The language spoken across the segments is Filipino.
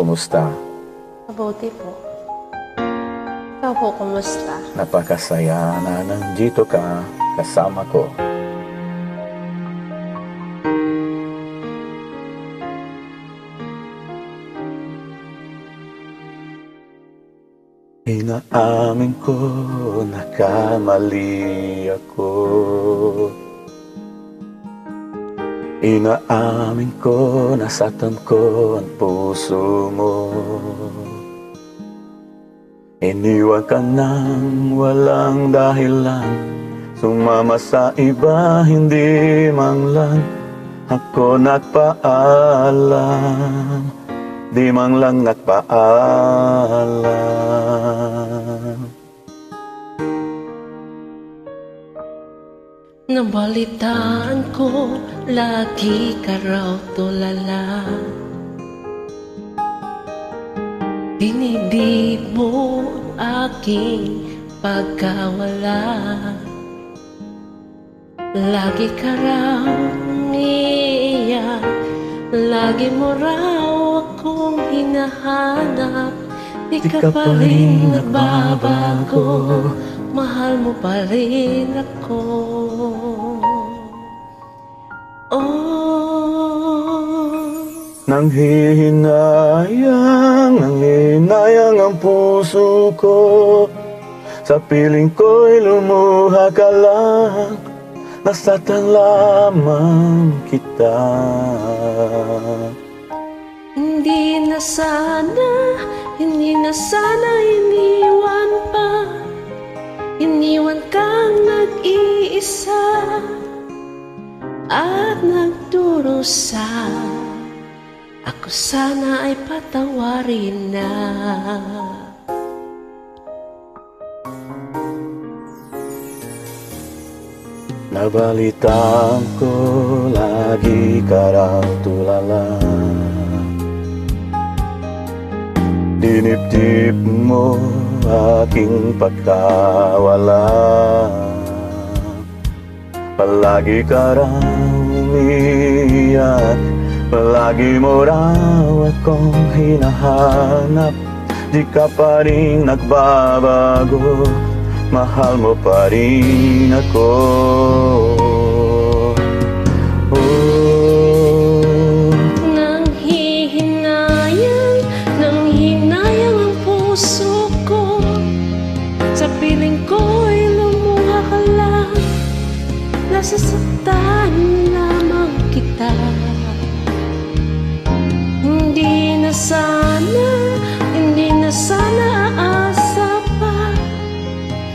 kumusta? Mabuti po. Ikaw po, kumusta? Napakasaya na nandito ka kasama ko. Inaamin ko nakamali ako. Inaamin ko nasaktan ko ang puso mo. Iniwan ka nang walang dahilan, sumama sa iba, hindi man lang ako nagpaalam, di man lang nagpaalam. Nabalitaan ko, lagi ka raw tulala. Dinibdib mo aking pagkawala. Lagi ka raw umiiyak, lagi mo raw akong hinahanap. Di ka pa rin nagbabago, mahal mo pa rin ako. Nanghihinayang ang puso ko. Sa piling ko'y lumuha ka lang, nasaktan lamang kita. Hindi na sana iniwan pa. Iniwan kang nag-iisa at nagdurusa. Ako sana ay patawarin na. Nabalitaan ko lagi ka raw tulala. Dinibdib mo aking pagkawala. Palagi ka raw umiiyak, palagi mo raw akong hinahanap. Di ka pa rin nagbabago, mahal mo pa rin ako. Nanghihinayang ang puso ko. Sa piling ko'y lumuha ka lang, nasasaktan lamang kita. Hindi na sana aasa pa.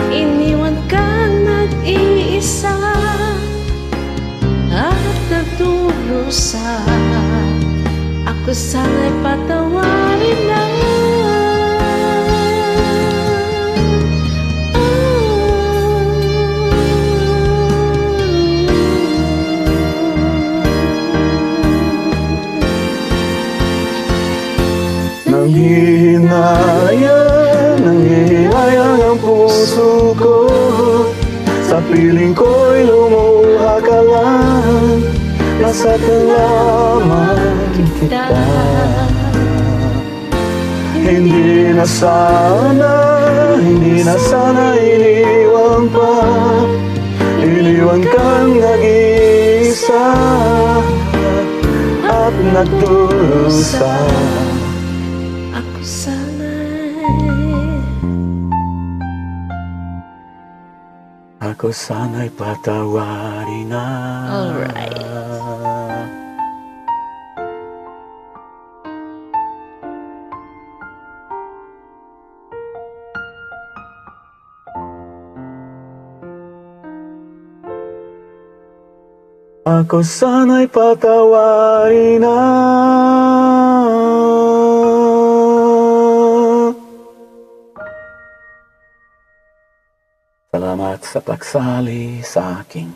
Iniwan kang nag-iisa at nagdurusa. Ako sana'y patawarin na. Nanghihinayang ang puso ko. Sa piling ko'y lumuha ka lang, nasaktan lamang kita. Hindi na sana iniwan pa. Iniwan kang nag-iisa at nagdurusa. Ako sana'y patawarin na. Alright. Ako sana'y patawarin na. Salamat sa pagsali sa aking